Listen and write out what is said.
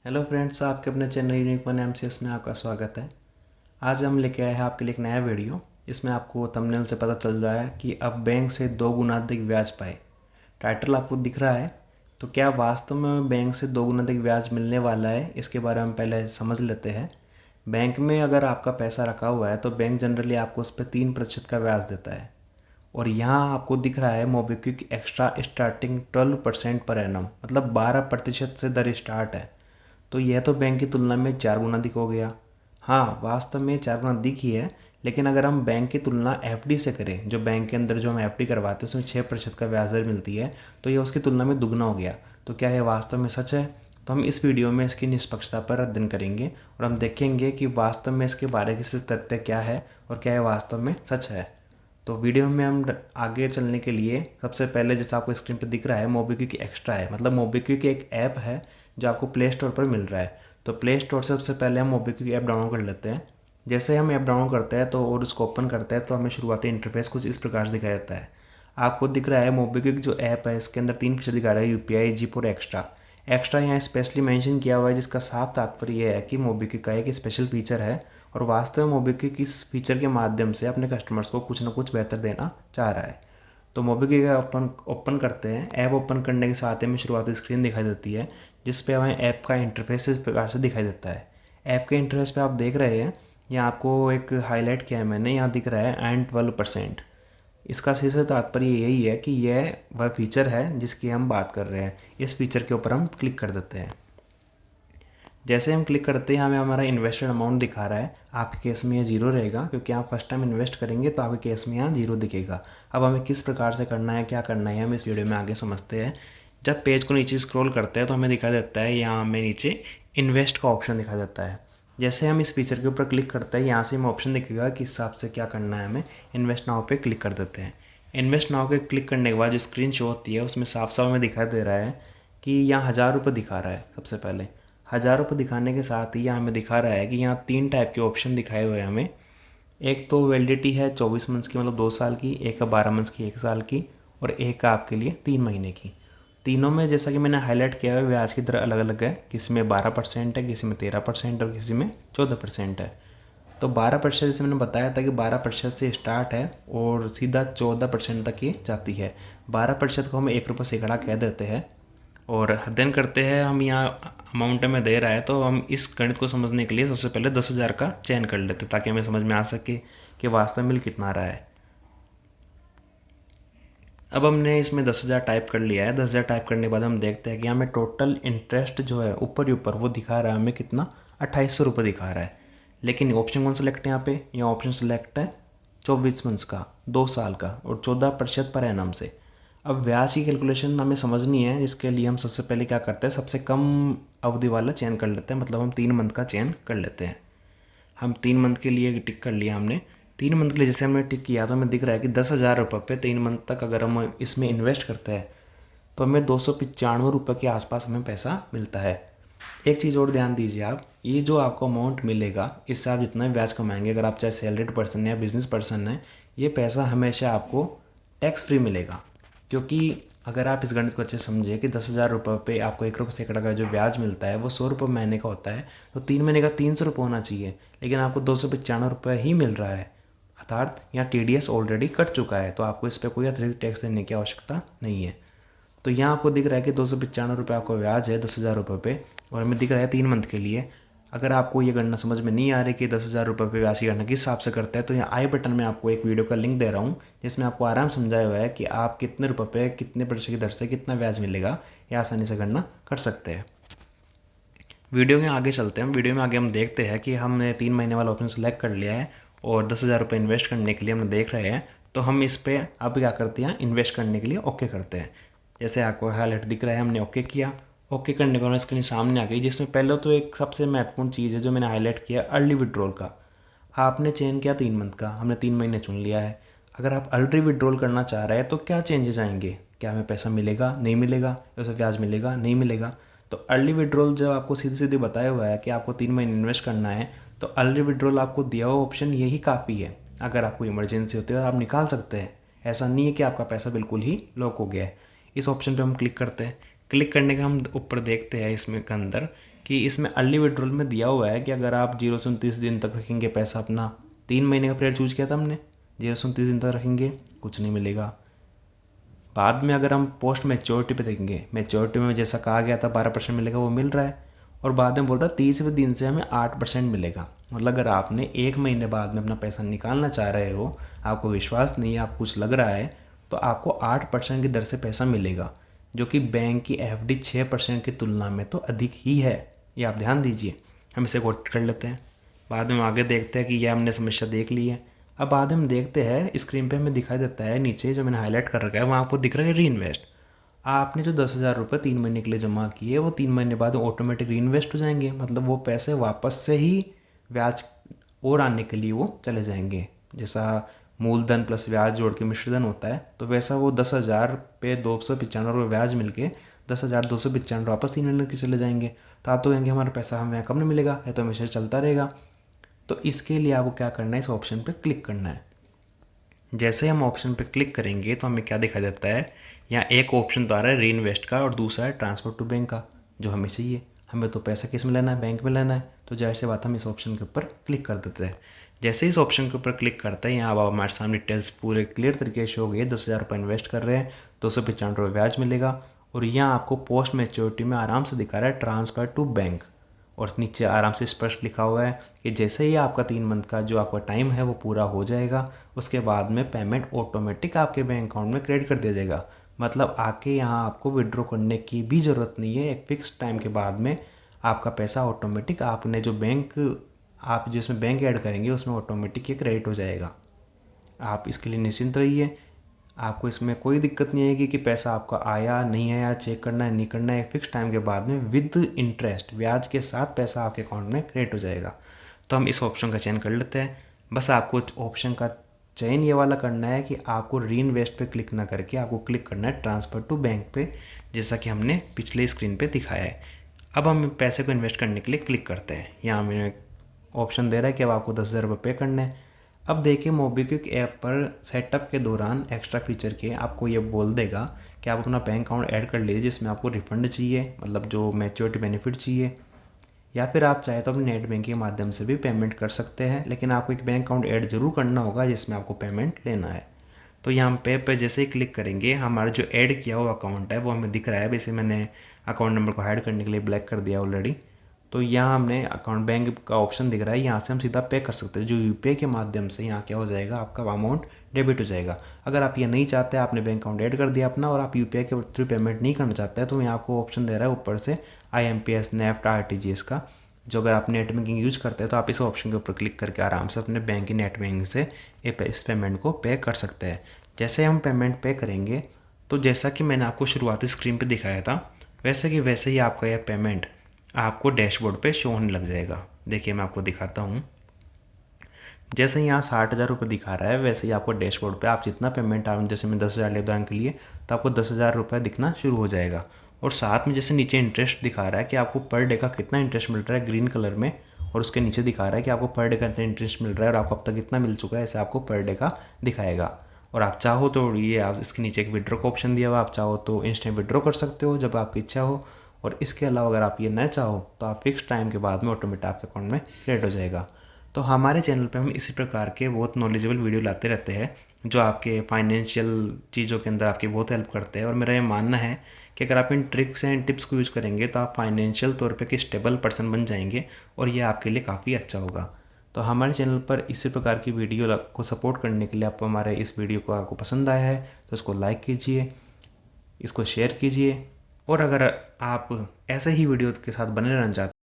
Hello friends, आपके अपने channel unique one MCS में आपका स्वागत है। आज हम लेके आए हैं आपके लिए एक नया वीडियो। इसमें आपको थंबनेल से पता चल रहा है कि अब बैंक से 2 गुना अधिक ब्याज पाए। टाइटल आपको दिख रहा है। तो क्या वास्तव में बैंक से 2 गुना अधिक ब्याज मिलने वाला है, इसके बारे में हम पहले समझ लेते हैं। बैंक में अगर आपका पैसा रखा हुआ है तो बैंक जनरली आपको उस पर 3% का ब्याज देता है। और यहाँ आपको दिख रहा है MobiKwik extra starting 12% per annum, मतलब 12% से दर स्टार्ट है। तो यह तो बैंक की तुलना में 4 गुना अधिक हो गया। हाँ, वास्तव में 4 गुना अधिक ही है, लेकिन अगर हम बैंक की तुलना एफडी से करें, जो बैंक के अंदर जो हम एफडी करवाते हैं उसमें 6% का ब्याज दर मिलती है, तो यह उसकी तुलना में दुगना हो गया। तो क्या यह वास्तव में सच है? तो हम इस वीडियो में इसकी निष्पक्षता पर अध्ययन करेंगे और हम देखेंगे कि वास्तव में इसके बारे के तथ्य क्या है और क्या यह वास्तव में सच है। तो वीडियो में हम आगे चलने के लिए सबसे पहले जैसा आपको स्क्रीन पर दिख रहा है मोबिक्विक एक्स्ट्रा है, मतलब मोबिक्विक एक ऐप है जो आपको प्ले स्टोर पर मिल रहा है। तो प्ले स्टोर से सबसे पहले हम मोबिक्विक ऐप डाउनलोड कर लेते हैं। जैसे हम ऐप डाउनलोड करते हैं तो और उसको ओपन करते हैं तो हमें शुरुआती इंटरफेस कुछ इस प्रकार से दिखाया जाता है। आपको दिख रहा है मोबिक्विक जो ऐप है इसके अंदर 3 फीचर दिखा रहा है, यूपीआई, जिप और एक्स्ट्रा। एक्स्ट्रा यहाँ स्पेशली मेंशन किया हुआ है, जिसका साफ तात्पर्य यह है कि मोबिक्विक का एक स्पेशल फीचर है और वास्तव में मोबिक्विक इस फीचर के माध्यम से अपने कस्टमर्स को कुछ ना कुछ बेहतर देना चाह रहा है। तो मोबिक्विक ऐप ओपन करते हैं। ऐप ओपन करने के साथ हमें शुरुआती स्क्रीन दिखाई देती है, जिस पे हमें ऐप का इंटरफेस इस प्रकार से दिखाई देता है। ऐप के इंटरफेस पे आप देख रहे हैं, यहाँ आपको एक हाईलाइट किया है मैंने, यहाँ दिख रहा है एंड 12%। इसका सीधे तात्पर्य यही है कि यह वह फीचर है जिसकी हम बात कर रहे हैं। इस फीचर के ऊपर हम क्लिक कर देते हैं। जैसे हम क्लिक करते हैं हमें हमारा इन्वेस्टेड अमाउंट दिखा रहा है। आपके केस में ये जीरो रहेगा क्योंकि आप फर्स्ट टाइम इन्वेस्ट करेंगे, तो आपके केस में यहाँ जीरो दिखेगा। अब हमें किस प्रकार से करना है, क्या करना है, हम इस वीडियो में आगे समझते हैं। जब पेज को नीचे स्क्रॉल करते हैं तो हमें दिखा देता है, यहाँ हमें नीचे इन्वेस्ट का ऑप्शन दिखा देता है। जैसे हम इस फीचर के ऊपर क्लिक करते हैं, यहाँ से हमें ऑप्शन दिखेगा कि हिसाब से क्या करना है हमें। इन्वेस्ट नाउ पे क्लिक कर देते हैं। इन्वेस्ट नाउ पे क्लिक करने के बाद जो स्क्रीन शो होती है उसमें साफ साफ हमें दिखाई दे रहा है कि यहाँ 1000 रुपये दिखा रहा है। सबसे पहले 1000 रुपये दिखाने के साथ ही यहाँ हमें दिखा रहा है कि यहाँ 3 टाइप के ऑप्शन दिखाए हुए हैं हमें। एक तो वैलिडिटी है 24 मंथ्स की, मतलब 2 साल की, एक है 12 मंथ्स की, 1 साल की, और एक है आपके लिए 3 महीने की। तीनों में जैसा कि मैंने हाईलाइट किया है ब्याज की दर अलग अलग है। किसी में 12% है, किसी में 13% और किसी में 14% है। तो 12% जैसे मैंने बताया था कि 12% से स्टार्ट है और सीधा 14% तक ये जाती है। 12% को हम 1 रुपये सैकड़ा कह देते हैं और अध्ययन करते हैं हम। यहाँ अमाउंट में दे रहा है तो हम इस गणित को समझने के लिए सबसे पहले 10,000 का चयन कर लेते हैं ताकि हमें समझ में आ सके कि वास्तव में मिल कितना आ रहा है। अब हमने इसमें 10,000 टाइप कर लिया है। 10,000 टाइप करने के बाद हम देखते हैं कि हमें टोटल इंटरेस्ट जो है ऊपर ही ऊपर वो दिखा रहा है हमें कितना, 2800 रुपये दिखा रहा है। लेकिन ऑप्शन कौन सेलेक्ट है यहाँ पे? यहाँ ऑप्शन सेलेक्ट है 24 मंथ्स का, 2 साल का और 14% पर एनम से। अब ब्याज की कैलकुलेशन हमें समझनी है, जिसके लिए हम सबसे पहले क्या करते हैं, सबसे कम अवधि वाला चयन कर लेते हैं, मतलब हम 3 मंथ का चयन कर लेते हैं। हम 3 मंथ के लिए टिक कर लिया हमने। 3 मंथ के लिए जैसे हमने टिक किया तो हमें दिख रहा है कि 10,000 रुपये पे 3 मंथ तक अगर हम इसमें इन्वेस्ट करते हैं तो हमें 295 रुपये के आसपास हमें पैसा मिलता है। एक चीज़ और ध्यान दीजिए आप, ये जो आपको अमाउंट मिलेगा इससे आप जितना भी ब्याज कमाएंगे, अगर आप चाहे सैलरीड पर्सन है या बिजनेस पर्सन है, ये पैसा हमेशा आपको टैक्स फ्री मिलेगा। क्योंकि अगर आप इस गणित को अच्छे समझे कि 10,000 रुपये पे आपको 1 रुपये सैकड़ा का जो ब्याज मिलता है वो 100 रुपये महीने का होता है, तो 3 महीने का 300 रुपये होना चाहिए, लेकिन आपको 295 रुपये ही मिल रहा है। अर्थात यहाँ TDS ऑलरेडी कट चुका है, तो आपको इस पर कोई अतिरिक्त टैक्स देने की आवश्यकता नहीं है। तो यहाँ आपको दिख रहा है कि 295 रुपये आपको ब्याज है 10,000 रुपये पे, और हमें दिख रहा है 3 मंथ के लिए। अगर आपको ये गणना समझ में नहीं आ रही कि 10,000 रुपये पे ब्याज की गणना किस हिसाब से करता है, तो यहाँ आई बटन में आपको एक वीडियो का लिंक दे रहा हूँ जिसमें आपको आराम समझाया हुआ है कि आप कितने रुपये पे कितने प्रतिशत की दर से कितना ब्याज मिलेगा, ये आसानी से गणना कर सकते हैं। वीडियो में आगे चलते हैं। वीडियो में आगे हम देखते हैं कि हमने 3 महीने वाला ऑप्शन सेलेक्ट कर लिया है और 10,000 रुपये इन्वेस्ट करने के लिए हम देख रहे हैं। तो हम इस पर अब क्या करते हैं, इन्वेस्ट करने के लिए ओके करते हैं। जैसे आपको हाईलाइट दिख रहा है, हमने ओके किया। ओके करने के बाद स्क्रीन सामने आ गई, जिसमें पहले तो एक सबसे महत्वपूर्ण चीज़ है जो मैंने हाईलाइट किया, अर्ली विड्रॉल का। आपने चयन किया 3 मंथ का, हमने 3 महीने चुन लिया है। अगर आप अर्ली विड्रॉल करना चाह रहे हैं तो क्या चेंजेस आएंगे, क्या हमें पैसा मिलेगा, नहीं मिलेगा, या उसे ब्याज मिलेगा, नहीं मिलेगा? तो अर्ली विड्रॉल जब आपको सीधे सीधे बताया हुआ है कि आपको 3 महीने इन्वेस्ट करना है, तो अर्ली विड्रॉल आपको दिया हुआ ऑप्शन यही काफ़ी है। अगर आपको इमरजेंसी होती है तो आप निकाल सकते हैं। ऐसा नहीं है कि आपका पैसा बिल्कुल ही लॉक हो गया है। इस ऑप्शन पे हम क्लिक करते हैं। क्लिक करने का हम ऊपर देखते हैं इसमें के अंदर कि इसमें अर्ली विड्रॉल में दिया हुआ है कि अगर आप 0 से 29 दिन तक रखेंगे पैसा अपना, 3 महीने का पीरियड चूज किया था हमने, 0 से 29 दिन तक रखेंगे कुछ नहीं मिलेगा। बाद में अगर हम पोस्ट मैच्योरिटी पे देखेंगे, मैच्योरिटी में जैसा कहा गया था 12% मिलेगा, वो मिल रहा है। और बाद में बोल रहा है 30वें दिन से हमें 8% मिलेगा। मतलब अगर आपने 1 महीने बाद में अपना पैसा निकालना चाह रहे हो, आपको विश्वास नहीं है, आप कुछ लग रहा है, तो आपको 8% की दर से पैसा मिलेगा, जो कि बैंक की एफडी 6% की तुलना में तो अधिक ही है। ये आप ध्यान दीजिए। हम इसे कोट कर लेते हैं, बाद में हम आगे देखते हैं कि यह हमने समस्या देख ली है। अब बाद में हम देखते हैं स्क्रीन पे हमें दिखाई देता है नीचे जो मैंने हाईलाइट कर रखा है, वहाँ आपको दिख रहा है री इन्वेस्ट। आपने जो 10,000 रुपये 3 महीने के लिए जमा किए, वो 3 महीने बाद ऑटोमेटिक री इन्वेस्ट हो जाएंगे। मतलब वो पैसे वापस से ही ब्याज और आने के लिए वो चले जाएंगे। जैसा मूलधन प्लस ब्याज जोड़ के मिश्रधन होता है, तो वैसा वो 10,000 पे 295 रुपये ब्याज मिल के 10,295 वापस 3 महीने के चले जाएंगे। तो आप तो कहेंगे हमारा पैसा हमें कम नहीं मिलेगा, है तो हमेशा चलता रहेगा। तो इसके लिए आपको क्या करना है, इस ऑप्शन पे क्लिक करना है। जैसे हम ऑप्शन पे क्लिक करेंगे तो हमें क्या दिखाई देता है, यहाँ एक ऑप्शन तो आ रहा है री इन्वेस्ट का और दूसरा है ट्रांसफ़र टू बैंक का, जो हमें चाहिए। हमें तो पैसा किस में लेना है, बैंक में लेना है। तो जाहिर सी बात हम इस ऑप्शन के ऊपर क्लिक कर देते हैं। जैसे इस ऑप्शन के ऊपर क्लिक करते हैं, यहाँ अब हमारे सामने डिटेल्स पूरे क्लियर तरीके से हो गए। 10,000 रुपये इन्वेस्ट कर रहे हैं, 295 रुपये ब्याज मिलेगा। और यहाँ आपको पोस्ट मैच्योरिटी में आराम से दिखा रहा है ट्रांसफ़र टू बैंक, और नीचे आराम से स्पष्ट लिखा हुआ है कि जैसे ही आपका 3 मंथ का जो आपका टाइम है वो पूरा हो जाएगा, उसके बाद में पेमेंट ऑटोमेटिक आपके बैंक अकाउंट में क्रेडिट कर दिया जाएगा। मतलब आके यहाँ आपको विड्रॉ करने की भी ज़रूरत नहीं है। एक फिक्स टाइम के बाद में आपका पैसा ऑटोमेटिक आपने जो बैंक, आप जिसमें बैंक ऐड करेंगे उसमें ऑटोमेटिक ये क्रेडिट हो जाएगा। आप इसके लिए निश्चिंत रहिए, आपको इसमें कोई दिक्कत नहीं आएगी कि पैसा आपका आया नहीं आया, चेक करना है नहीं करना है। फिक्स टाइम के बाद में विद इंटरेस्ट ब्याज के साथ पैसा आपके अकाउंट में क्रेडिट हो जाएगा। तो हम इस ऑप्शन का चयन कर लेते हैं। बस आपको ऑप्शन का चयन ये वाला करना है कि आपको री इन्वेस्ट पे क्लिक ना करके आपको क्लिक करना है ट्रांसफ़र टू बैंक पे, जैसा कि हमने पिछले स्क्रीन पे दिखाया है। अब हम पैसे को इन्वेस्ट करने के लिए क्लिक करते हैं। यहाँ हमें ऑप्शन दे रहा है कि अब आपको 10,000 रुपये पे करने हैं। अब देखिए मोबीक्विक ऐप पर सेटअप के दौरान एक्स्ट्रा फीचर के आपको ये बोल देगा कि आप अपना बैंक अकाउंट ऐड कर लीजिए जिसमें आपको रिफंड चाहिए, मतलब जो मैच्योरिटी बेनिफिट चाहिए, या फिर आप चाहे तो अपने नेट बैंकिंग के माध्यम से भी पेमेंट कर सकते हैं। लेकिन आपको एक बैंक अकाउंट ऐड जरूर करना होगा जिसमें आपको पेमेंट लेना है। तो यहाँ पे जैसे ही क्लिक करेंगे हमारा जो ऐड किया हुआ अकाउंट है वो हमें दिख रहा है। वैसे मैंने अकाउंट नंबर को हाइड करने के लिए ब्लैक कर दिया ऑलरेडी। तो यहाँ हमने अकाउंट बैंक का ऑप्शन दिख रहा है, यहाँ से हम सीधा पे कर सकते हैं। जो यूपीआई के माध्यम से यहाँ क्या हो जाएगा, आपका अमाउंट डेबिट हो जाएगा। अगर आप ये नहीं चाहते, आपने बैंक अकाउंट ऐड कर दिया अपना और आप यूपीआई के थ्रू पेमेंट नहीं करना चाहते हैं, तो यहाँ आपको ऑप्शन दे रहा है ऊपर से IMPS नेफ्ट RTGS का, जो अगर आप नेट बैंकिंग यूज़ करते हैं तो आप इस ऑप्शन के ऊपर क्लिक करके आराम से अपने बैंक की नेट बैंकिंग से इस पेमेंट को पे कर सकते हैं। जैसे हम पेमेंट पे करेंगे तो जैसा कि मैंने आपको शुरुआती स्क्रीन पे दिखाया था, वैसे कि वैसे ही आपका यह पेमेंट आपको डैशबोर्ड पे शो होने लग जाएगा। देखिए मैं आपको दिखाता हूँ। जैसे यहाँ 60,000 रुपये दिखा रहा है, वैसे ही आपको डैशबोर्ड पे आप जितना पेमेंट आप, जैसे मैं 10,000 ले उदाहरण के लिए, तो आपको 10,000 रुपये दिखना शुरू हो जाएगा। और साथ में जैसे नीचे इंटरेस्ट दिखा रहा है कि आपको पर डे का कितना इंटरेस्ट मिल रहा है ग्रीन कलर में, और उसके नीचे दिखा रहा है कि आपको पर डे का कितना इंटरेस्ट मिल रहा है और आपको अब तक कितना मिल चुका है, ऐसे आपको पर डे का दिखाएगा। और आप चाहो तो ये आप इसके नीचे एक विड्रॉ का ऑप्शन दिया हुआ, आप चाहो तो इंस्टेंट विड्रॉ कर सकते हो जब आपकी इच्छा हो। और इसके अलावा अगर आप ये न चाहो तो आप फिक्स टाइम के बाद में ऑटोमेटिक आपके अकाउंट में क्रेडिट हो जाएगा। तो हमारे चैनल पे हम इसी प्रकार के बहुत नॉलेजेबल वीडियो लाते रहते हैं जो आपके फाइनेंशियल चीज़ों के अंदर आपकी बहुत हेल्प करते हैं। और मेरा ये मानना है कि अगर आप इन ट्रिक्स एंड टिप्स को यूज़ करेंगे तो आप फाइनेंशियल तौर पे एक स्टेबल पर्सन बन जाएंगे और ये आपके लिए काफ़ी अच्छा होगा। तो हमारे चैनल पर इसी प्रकार की वीडियो को सपोर्ट करने के लिए आप हमारे इस वीडियो को आपको पसंद आया है तो इसको लाइक कीजिए, इसको शेयर कीजिए। और अगर आप ऐसे ही वीडियो के साथ बने रहना चाहते